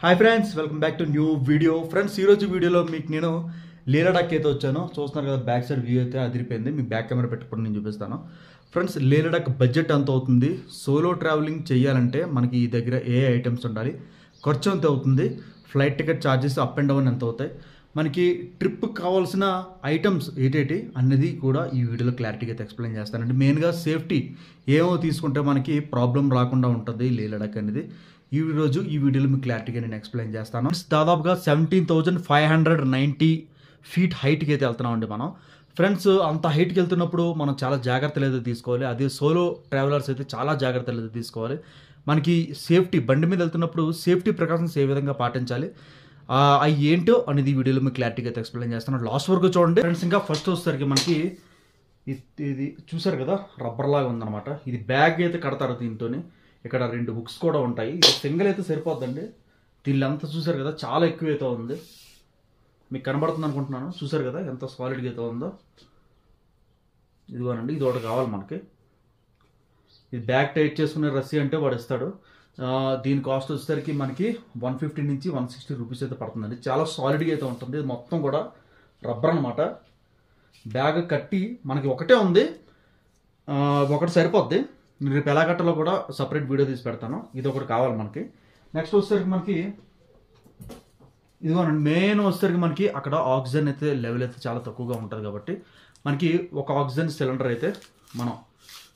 Hi friends, welcome back to new video. Friends, ఈరోజు వీడియోలో మీకు నేను లేలడాక్ అయితే వచ్చాను. చూస్తున్నారు కదా, బ్యాక్ సైడ్ వ్యూ అయితే అదిరిపోయింది. మీకు బ్యాక్ కెమెరా పెట్టుకుని నేను చూపిస్తాను. ఫ్రెండ్స్, లేలడాక్ బడ్జెట్ ఎంత అవుతుంది, సోలో ట్రావెలింగ్ చేయాలంటే మనకి ఈ దగ్గర ఏ ఐటమ్స్ ఉండాలి, ఖర్చు ఎంత అవుతుంది, flight ticket charges up and down ఎంత అవుతాయి, మనకి ట్రిప్ కావాల్సిన ఐటమ్స్ ఏంటి అనేది కూడా ఈ వీడియోలో క్లారిటీగా అయితే ఎక్స్ప్లెయిన్ చేస్తానండి. మెయిన్గా సేఫ్టీ ఏమో తీసుకుంటే మనకి ప్రాబ్లం రాకుండా ఉంటుంది లేలడాక్ అనేది ఈ వీడియోలో మీకు క్లారిటీగా నేను ఎక్స్ప్లెయిన్ చేస్తాను. దాదాపుగా 17,590 ఫీట్ హైట్కి అయితే వెళ్తున్నామండి మనం. ఫ్రెండ్స్, అంత హైట్కి వెళ్తున్నప్పుడు మనం చాలా జాగ్రత్తలు అయితే తీసుకోవాలి. అదే సోలో ట్రావెలర్స్ అయితే చాలా జాగ్రత్తలు అయితే తీసుకోవాలి. మనకి సేఫ్టీ, బండి మీద వెళ్తున్నప్పుడు సేఫ్టీ ప్రికాషన్స్ ఏ విధంగా పాటించాలి, అవి ఏంటో అనేది ఈ వీడియోలో మీకు క్లారిటీగా అయితే ఎక్స్ప్లెయిన్ చేస్తాను. లాస్ట్ వరకు చూడండి ఫ్రెండ్స్. ఇంకా ఫస్ట్ వచ్చేసరికి మనకి ఇది చూసారు కదా, రబ్బర్ లాగా ఉందన్నమాట. ఇది బ్యాగ్ అయితే కడతారు దీంతో. ఇక్కడ 2 బుక్స్ కూడా ఉంటాయి. ఇది సింగిల్ అయితే సరిపోద్దండి. దీనిలంతా చూసారు కదా, చాలా ఎక్కువ అయితే ఉంది. మీకు కనబడుతుంది అనుకుంటున్నాను. చూసారు కదా ఎంత సాలిడ్గా అయితే ఉందో. ఇదిగోనండి, ఇది ఒకటి కావాలి మనకి. ఇది బ్యాగ్ టైట్ చేసుకునే రస్సీ అంటే వాడు ఇస్తాడు. దీని కాస్ట్ వచ్చేసరికి మనకి 150 నుంచి 160 రూపీస్ అయితే పడుతుందండి. చాలా సాలిడ్గా అయితే ఉంటుంది. ఇది మొత్తం కూడా రబ్బర్ అనమాట. బ్యాగ్ కట్టి మనకి ఒకటే ఉంది, ఒకటి సరిపోద్ది. రేపు ఎలా కట్టాలో కూడా సపరేట్ వీడియో తీసి పెడతాను. ఇది ఒకటి కావాలి మనకి. నెక్స్ట్ వచ్చేసరికి మనకి ఇదిగోనండి, మెయిన్ వచ్చేసరికి మనకి అక్కడ ఆక్సిజన్ అయితే లెవెల్ అయితే చాలా తక్కువగా ఉంటుంది కాబట్టి మనకి ఒక ఆక్సిజన్ సిలిండర్ అయితే మనం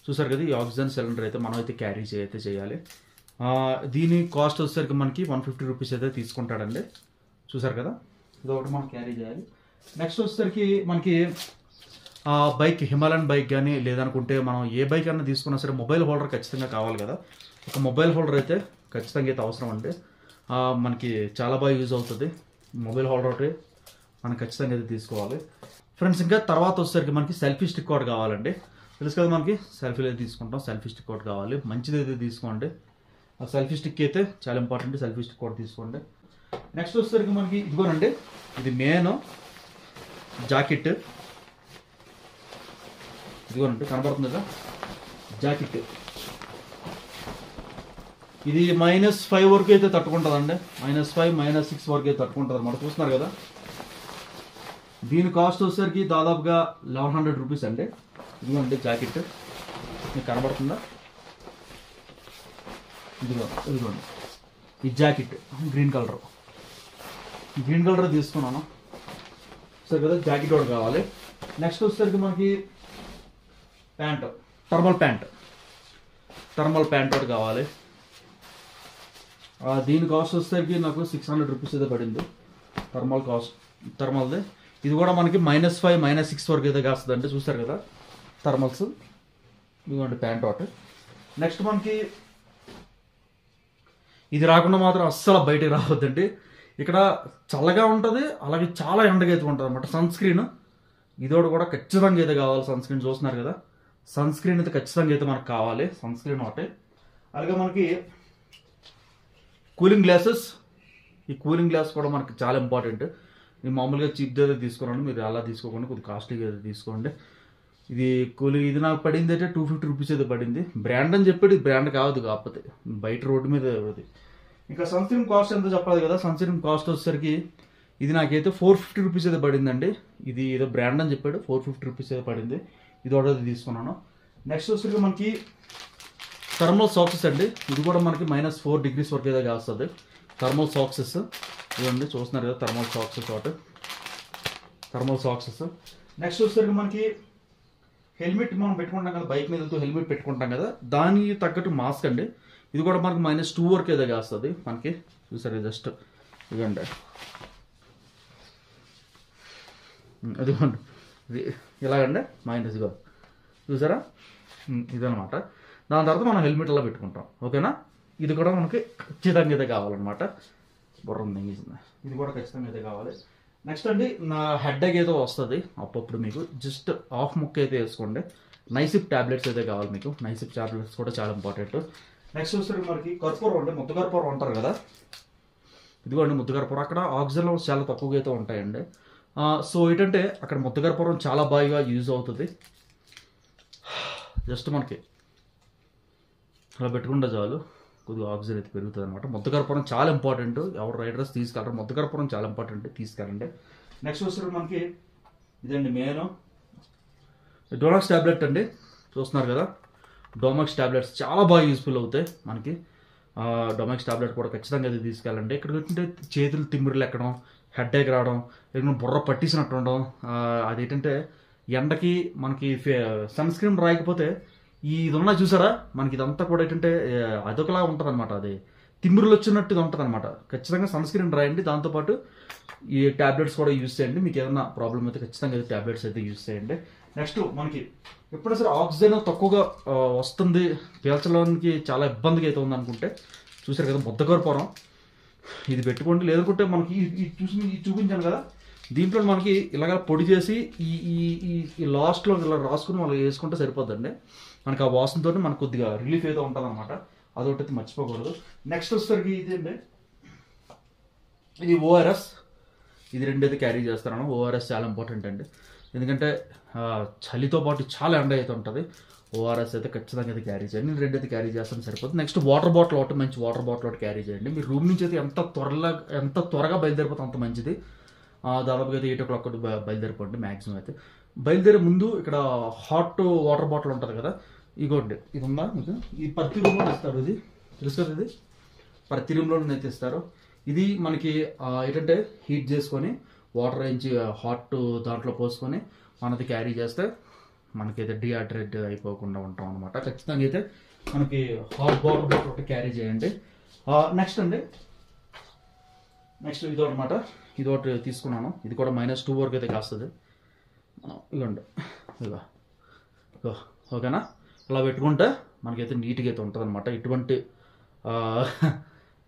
చూసారు కదా, ఈ ఆక్సిజన్ సిలిండర్ అయితే మనం అయితే క్యారీ చేయాలి. దీని కాస్ట్ వచ్చేసరికి మనకి 150 రూపీస్ అయితే తీసుకుంటాడండి. చూసారు కదా, ఇది ఒకటి మనం క్యారీ చేయాలి. నెక్స్ట్ వచ్చేసరికి మనకి బైక్, హిమాలయన్ బైక్ కానీ లేదనుకుంటే మనం ఏ బైక్ అన్నా తీసుకున్నా సరే మొబైల్ హోల్డర్ ఖచ్చితంగా కావాలి కదా. ఒక మొబైల్ హోల్డర్ అయితే ఖచ్చితంగా అయితే అవసరం అండి. మనకి చాలా బాగా యూజ్ అవుతుంది మొబైల్ హోల్డర్ ఒకటి మనం ఖచ్చితంగా అయితే తీసుకోవాలి ఫ్రెండ్స్. ఇంకా తర్వాత వచ్చేసరికి మనకి సెల్ఫీ స్టిక్ ఒకటి కావాలండి. తెలుసు కదా, మనకి సెల్ఫీలు అయితే తీసుకుంటాం. సెల్ఫీ స్టిక్ ఒకటి కావాలి, మంచిది అయితే తీసుకోండి. ఆ సెల్ఫీ స్టిక్ అయితే చాలా ఇంపార్టెంట్. సెల్ఫీ స్టిక్ ఒకటి తీసుకోండి. నెక్స్ట్ వచ్చేసరికి మనకి ఇదిగోనండి, ఇది మెయిన్ జాకెట్. ఇదిగోనండి, కనబడుతుంది కదా జాకెట్. ఇది -5 వరకు అయితే తట్టుకుంటుందండి. -5, -6 వరకు అయితే తట్టుకుంటుంది అన్నమాట. చూస్తున్నారు కదా, దీని కాస్ట్ వచ్చేసరికి దాదాపుగా 1100 రూపీస్ అండి. ఇదిగోండి జాకెట్, మీకు కనబడుతుందా? ఇదిగోండి ఈ జాకెట్ గ్రీన్ కలర్ తీసుకున్నాను. సరే కదా, జాకెట్ ఒకటి కావాలి. నెక్స్ట్ వచ్చేసరికి మనకి ప్యాంట్, థర్మల్ ప్యాంట్ ఒకటి కావాలి. దీని కాస్ట్ వచ్చేసరికి నాకు 600 రూపీస్ అయితే పడింది. థర్మల్ది. ఇది కూడా మనకి -5, -6 వరకు అయితే కాస్తుందండి. చూసారు కదా థర్మల్స్. ఇదిగోండి ప్యాంట్ ఒకటి. నెక్స్ట్ మనకి ఇది రాకుండా మాత్రం అస్సలు బయటకు రావద్దండి. ఇక్కడ చల్లగా ఉంటుంది, అలాగే చాలా ఎండగా అయితే ఉంటుంది అనమాట. సన్ స్క్రీన్ ఇదోడు కూడా ఖచ్చితంగా అయితే కావాలి. సన్ స్క్రీన్ చూస్తున్నారు కదా, సన్ స్క్రీన్ అయితే ఖచ్చితంగా అయితే మనకు కావాలి. సన్ స్క్రీన్ ఒకటి. అలాగే మనకి కూలింగ్ గ్లాసెస్. ఈ కూలింగ్ గ్లాస్ కూడా మనకి చాలా ఇంపార్టెంట్. నేను మామూలుగా చీప్ అయితే తీసుకున్నాను, మీరు అలా తీసుకోకుండా కొద్దిగా కాస్ట్లీగా అయితే తీసుకోండి. ఇది నాకు పడింది అయితే 250 రూపీస్ అయితే పడింది. బ్రాండ్ అని చెప్పాడు, బ్రాండ్ కావద్దు కాకపోతే బయట రోడ్డు మీద. ఇంకా సన్ స్క్రీన్ కాస్ట్ ఎంత చెప్పాలి కదా. సన్ స్క్రీన్ కాస్ట్ వచ్చేసరికి ఇది నాకైతే 450 రూపీస్ అయితే పడిందండి. ఇది ఏదో బ్రాండ్ అని చెప్పాడు, 450 రూపీస్ అయితే పడింది. ఇది ఒకటి తీసుకున్నాను. నెక్స్ట్ వచ్చేసరికి మనకి థర్మల్ సాక్సెస్ అండి. ఇది కూడా మనకి -4 డిగ్రీస్ వరకు అయితే కాస్తుంది. థర్మల్ సాక్సెస్ ఇవ్వండి, చూస్తున్నారు కదా థర్మల్ సాక్సెస్. నెక్స్ట్ వచ్చేసరికి మనకి హెల్మెట్ మనం పెట్టుకుంటాం కదా, బైక్ మీద వెళ్తూ హెల్మెట్ పెట్టుకుంటాం కదా, దానికి తగ్గట్టు మాస్క్ అండి. ఇది కూడా మనకి -2 వరకు అయితే కాస్తుంది మనకి. చూసారు జస్ట్ ఇదిగోండి, అదిగోండి ఇది ఇలాగండి ఇదిగో చూసారా, ఇదనమాట. దాని తర్వాత మనం హెల్మెట్ అలా పెట్టుకుంటాం. ఓకేనా, ఇది కూడా మనకి ఖచ్చితంగా అయితే కావాలన్నమాట. బుర్రం తెంగేసింది, ఇది కూడా ఖచ్చితంగా అయితే కావాలి. నెక్స్ట్ అండి, నా హెడ్ఏక్ ఏదో వస్తుంది అప్పుడప్పుడు, మీకు జస్ట్ హాఫ్ ముక్క అయితే వేసుకోండి. నైసిప్ ట్యాబ్లెట్స్ అయితే కావాలి మీకు. నైసిప్ ట్యాబ్లెట్స్ కూడా చాలా ఇంపార్టెంట్. నెక్స్ట్ వచ్చేసరికి మనకి కర్పూరం అంటే ముద్ద కర్పూరం అంటారు కదా, ఇదిగోండి ముద్ద కర్పూరం. అక్కడ ఆక్సిజన్ లెవెల్స్ చాలా తక్కువగా అయితే ఉంటాయండి. సో ఏంటంటే అక్కడ ముద్ద కర్పూరం చాలా బాగా యూజ్ అవుతుంది. జస్ట్ మనకి అలా పెట్టుకుంటే చాలు. కొద్దిగా ఆక్సిజన్ అయితే పెరుగుతుంది అనమాట. మొత్తకర్పూరం చాలా ఇంపార్టెంట్, ఎవరు రైడర్స్ తీసుకెళ్ళరు, మొత్తకర్పూరం చాలా ఇంపార్టెంట్, తీసుకెళ్ళండి. నెక్స్ట్ వచ్చేసరికి మనకి ఇదండి మెయిన్ డోమాక్స్ ట్యాబ్లెట్ అండి, చూస్తున్నారు కదా. డోమాక్స్ ట్యాబ్లెట్స్ చాలా బాగా యూస్ఫుల్ అవుతాయి మనకి. డోమాక్స్ ట్యాబ్లెట్ కూడా ఖచ్చితంగా అయితే తీసుకెళ్ళండి. ఇక్కడ ఏంటంటే చేతులు తిమ్మిరులు ఎక్కడం, హెడ్ ఏక్ రావడం, లేకుంటే బుర్ర పట్టేసినట్టు ఉండడం, అదేంటంటే ఎండకి మనకి సన్ స్క్రీన్ రాయకపోతే ఇది ఉన్నా చూసారా, మనకి ఇదంతా కూడా ఏంటంటే అదొకలా ఉంటుంది అనమాట, అది తిమ్మిరులు వచ్చినట్టుగా ఉంటుంది అనమాట. ఖచ్చితంగా సన్ స్క్రీన్ రాయండి, దాంతోపాటు ఈ ట్యాబ్లెట్స్ కూడా యూజ్ చేయండి. మీకు ఏదైనా ప్రాబ్లం అయితే ఖచ్చితంగా అయితే ట్యాబ్లెట్స్ అయితే యూజ్ చేయండి. నెక్స్ట్ మనకి ఎప్పుడైనా సరే ఆక్సిజన్ తక్కువగా వస్తుంది, పీల్చడానికి చాలా ఇబ్బందిగా అయితే ఉంది చూసారు కదా మొత్తకర్పూరం, ఇది పెట్టుకోండి. లేదనుకుంటే మనకి ఇది చూపించాను కదా, దీంట్లో మనకి ఇలాగ పొడి చేసి ఈ లాస్ట్లో ఇలా రాసుకుని మనం వేసుకుంటే సరిపోద్దండి. మనకి ఆ వాసనతో మనకు కొద్దిగా రిలీఫ్ అయితే ఉంటుంది అనమాట, అదొకటి మర్చిపోకూడదు. నెక్స్ట్ వచ్చేసరికి ఇది అండి, ఇది ఓఆర్ఎస్, ఇది రెండైతే క్యారీ చేస్తున్నాను. ఓఆర్ఎస్ చాలా ఇంపార్టెంట్ అండి, ఎందుకంటే చలితో పాటు చాలా ఎండ అయితే ఉంటుంది. ఓఆర్ఎస్ అయితే ఖచ్చితంగా అయితే క్యారీ చేయండి. నేను రెండైతే క్యారీ చేస్తాను సరిపోతుంది. నెక్స్ట్ వాటర్ బాటిల్ ఒకటి, మంచి వాటర్ బాటిల్ ఒకటి క్యారీ చేయండి. మీ రూమ్ నుంచి అయితే ఎంత త్వరగా బయలుదేరిపోతే అంత మంచిది. దాదాపుగా అయితే 8 o'clock బయలుదేరిపోండి మ్యాక్సిమం అయితే. బయలుదేరే ముందు ఇక్కడ హాట్ వాటర్ బాటిల్ ఉంటుంది కదా, ఇగోండి, ఇది ఉందా మీకు, ఈ ప్రతి రూమ్లో ఇస్తారు, ఇది తెలుసు కదా, ఇది ప్రతి రూమ్లో అయితే ఇస్తారు. ఇది మనకి ఏంటంటే హీట్ చేసుకొని వాటర్ వేయించి హాట్ దాంట్లో పోసుకొని మనది క్యారీ చేస్తే మనకైతే డిహైడ్రేట్ అయిపోకుండా ఉంటాం అనమాట. ఖచ్చితంగా అయితే మనకి హాట్ వాటర్ బాటిల్ ఒకటి క్యారీ చేయండి. నెక్స్ట్ అండి, నెక్స్ట్ ఇది అనమాట, ఇది ఒకటి తీసుకున్నాను. ఇది కూడా -2 వరకు అయితే కాస్తుంది. ఇదిగోండి, ఇదిగో ఓకేనా. ఇలా పెట్టుకుంటే మనకైతే నీట్గా అయితే ఉంటుంది అనమాట. ఇటువంటి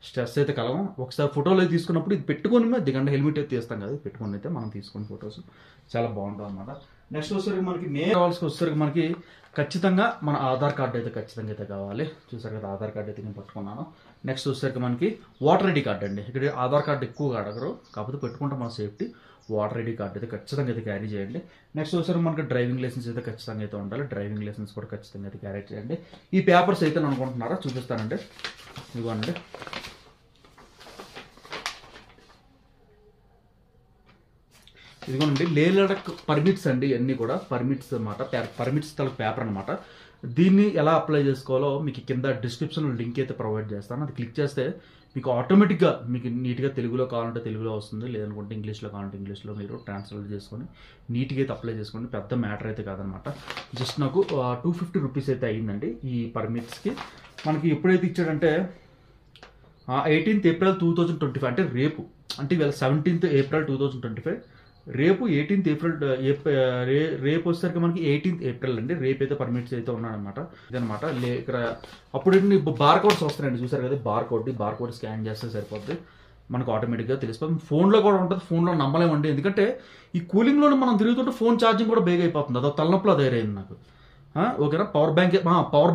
స్ట్రెస్ అయితే కలగం. ఒకసారి ఫోటోలు అయితే తీసుకున్నప్పుడు ఇది పెట్టుకొని దిగండి, హెల్మెట్ అయితే తీస్తాం కదా, పెట్టుకొని అయితే మనం తీసుకుని ఫొటోస్ చాలా బాగుంటుంది అనమాట. నెక్స్ట్ వచ్చేసరికి మనకి మెయిన్ కావాల్సి వచ్చేసరికి మనకి ఖచ్చితంగా మన ఆధార్ కార్డు అయితే ఖచ్చితంగా అయితే కావాలి. చూసారు కదా, ఆధార్ కార్డు అయితే నేను పట్టుకున్నాను. నెక్స్ట్ వచ్చేసరికి మనకి వాటర్ ఐడి కార్డు అండి. ఇక్కడ ఆధార్ కార్డు ఎక్కువగా అడగరు, కాకపోతే పెట్టుకుంటాం మన సేఫ్టీ. వాటర్ ఐడి కార్డు అయితే ఖచ్చితంగా అయితే క్యారీ చేయండి. నెక్స్ట్ వచ్చేసరికి మనకి డ్రైవింగ్ లైసెన్స్ అయితే ఖచ్చితంగా అయితే ఉండాలి. డ్రైవింగ్ లైసెన్స్ కూడా ఖచ్చితంగా అయితే క్యారీ చేయండి. ఈ పేపర్స్ అయితే అనుకుంటున్నారా, చూపిస్తానండి, ఇదిగోండి. ఇదిగోనండి, లేహ్ లడాక్ పర్మిట్స్ అండి, ఇవన్నీ కూడా పర్మిట్స్ అనమాట. పర్మిట్స్ పేపర్ అనమాట. దీన్ని ఎలా అప్లై చేసుకోవాలో మీకు కింద డిస్క్రిప్షన్లో లింక్ అయితే ప్రొవైడ్ చేస్తాను. అది క్లిక్ చేస్తే మీకు ఆటోమేటిక్గా మీకు నీట్గా తెలుగులో కావాలంటే తెలుగులో వస్తుంది, లేదనుకుంటే ఇంగ్లీష్లో కావాలంటే ఇంగ్లీష్లో మీరు ట్రాన్స్లేట్ చేసుకొని నీట్గా అయితే అప్లై చేసుకోండి. పెద్ద మ్యాటర్ అయితే కాదనమాట. జస్ట్ నాకు 250 రూపీస్ అయితే అయ్యిందండి ఈ పర్మిట్స్కి. మనకి ఎప్పుడైతే ఇచ్చాడంటే 18th April 2025, అంటే రేపు, అంటే ఇవాళ 17th April 2025, రేపు 18th April, రేపు వచ్చేసరికి మనకి 18th April అండి. రేపు అయితే పర్మిట్స్ అయితే ఉన్నాయన్నమాట. ఇదనమాట. ఇక్కడ అప్పుడు బార్ కోడ్స్ వస్తున్నాయండి, చూసారు కదా, బార్ కోడ్ స్కాన్ చేస్తే సరిపోద్ది, మనకు ఆటోమేటిక్గా తెలిసిపోతుంది. ఫోన్లో కూడా ఉంటుంది, ఫోన్లో నమ్మలేమండి, ఎందుకంటే ఈ కూలింగ్లో మనం తిరుగుతుంటే ఫోన్ ఛార్జింగ్ కూడా బేగ్ అయిపోతుంది. అదో తలనొప్పులో తయారైంది నాకు. ఓకేనా. పవర్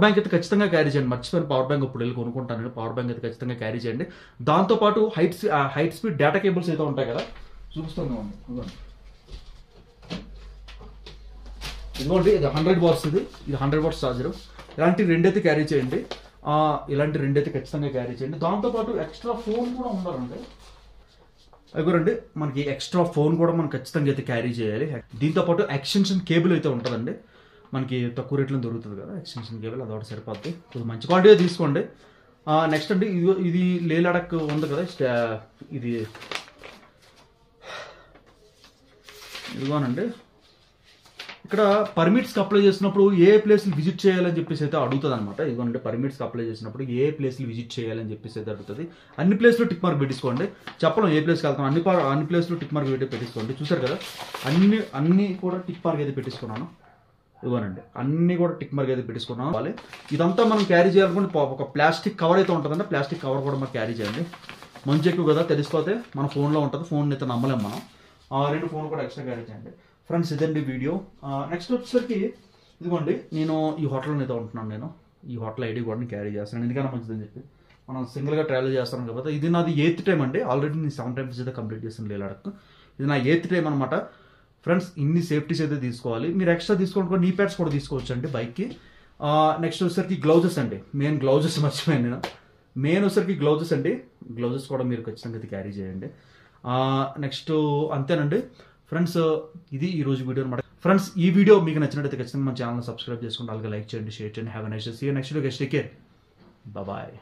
బ్యాంక్ అయితే ఖచ్చితంగా క్యారీ చేయండి. మర్చిపోయిన పవర్ బ్యాంక్ ఇప్పుడు వెళ్ళి కొనుక్కుంటానండి. పవర్ బ్యాంక్ అయితే ఖచ్చితంగా క్యారీ చేయండి. దాంతోపాటు హైట్ స్పీడ్ డేటా కేబుల్స్ అయితే ఉంటాయి కదా, చూపిస్తుంది ఇదిగోండి. ఇది 100 watts, ఇది 100 watts ఛార్జర్. ఇలాంటి రెండైతే క్యారీ చేయండి. ఇలాంటి రెండైతే ఖచ్చితంగా క్యారీ చేయండి. దాంతోపాటు ఎక్స్ట్రా ఫోన్ కూడా ఉండాలండి. అదిగోండి, మనకి ఎక్స్ట్రా ఫోన్ కూడా మనం ఖచ్చితంగా అయితే క్యారీ చేయాలి. దీంతోపాటు ఎక్స్టెన్షన్ కేబుల్ అయితే ఉంటుందండి, మనకి తక్కువ రేట్లో దొరుకుతుంది కదా ఎక్స్టెన్షన్ కేబుల్, అదొకటి సరిపోద్ది. కొంచెం మంచి క్వాలిటీ తీసుకోండి. నెక్స్ట్ అండి, ఇది లేహ్ లడాక్ ఉంది కదా, ఇదిగోనండి. ఇక్కడ పర్మిట్స్కి అప్లై చేసినప్పుడు ఏ ప్లేస్లు విజిట్ చేయాలని చెప్పేసి అయితే అడుగుతుంది అనమాట. ఇదిగోండి, పర్మిట్స్కి అప్లై చేసినప్పుడు ఏ ప్లేస్లు విజిట్ చేయాలని చెప్పేసి అయితే అడుగుతుంది. అన్ని ప్లేస్లో టిక్ మార్క్ పెట్టించుకోండి. చెప్పలేం ఏ ప్లేస్కి వెళ్తాం, అన్ని ప్లేస్లో టిక్ మార్క్ పెట్టించుకోండి. చూసారు కదా, అన్ని కూడా టిక్ మార్క్ అయితే పెట్టించుకున్నాను. ఇవ్వనండి, అన్ని కూడా టిక్ మార్క్ అయితే పెట్టించుకున్నాను. ఇదంతా మనం క్యారీ చేయాలనుకుంటే ఒక ప్లాస్టిక్ కవర్ అయితే ఉంటుందండి, ప్లాస్టిక్ కవర్ కూడా మనం క్యారీ చేయండి. మంచి ఎక్కువ కదా, తెలిసిపోతే మన ఫోన్లో ఉంటుంది, ఫోన్ అయితే నమ్మలేం మనం. 2 ఫోన్ కూడా ఎక్స్ట్రా క్యారీ చేయండి. ఫ్రెండ్స్, ఇదండి వీడియో. నెక్స్ట్ వచ్చేసరికి ఇదిగోండి, నేను ఈ హోటల్లో అయితే ఉంటున్నాను. నేను ఈ హోటల్ ఐడి కూడా క్యారీ చేస్తాను, ఎందుకన్నా మంచిదని చెప్పి. మనం సింగిల్గా ట్రావెల్ చేస్తాం కాబట్టి. ఇది నాది 8th టైం అండి, ఆల్రెడీ నేను 7 times అయితే కంప్లీట్ చేస్తాను లేహ్ లడాక్. ఇది నా 8th టైం అనమాట. ఫ్రెండ్స్, ఇన్ని సేఫ్టీస్ అయితే తీసుకోవాలి. మీరు ఎక్స్ట్రా తీసుకోవడం నీ ప్యాడ్స్ కూడా తీసుకోవచ్చు అండి బైక్కి. నెక్స్ట్ వచ్చేసరికి గ్లౌజెస్ అండి, మెయిన్ గ్లౌజెస్ మర్చిపోయాను నేను. మెయిన్ వచ్చరికి గ్లౌజెస్ అండి, గ్లౌజెస్ కూడా మీరు ఖచ్చితంగా ఇది క్యారీ చేయండి. నెక్స్ట్ అంతేనండి ఫ్రెండ్స్, ఇది ఈరోజు వీడియో అనమాట. ఫ్రెండ్స్ ఈ వీడియో మీకు నచ్చినట్టయితే ఖచ్చితంగా మన ఛానల్ సబ్స్క్రైబ్ చేసుకుంటే అలాగే లైక్ చేయండి, షేర్ చేయండి. Have a nice day. See you next video. Take care. Bye.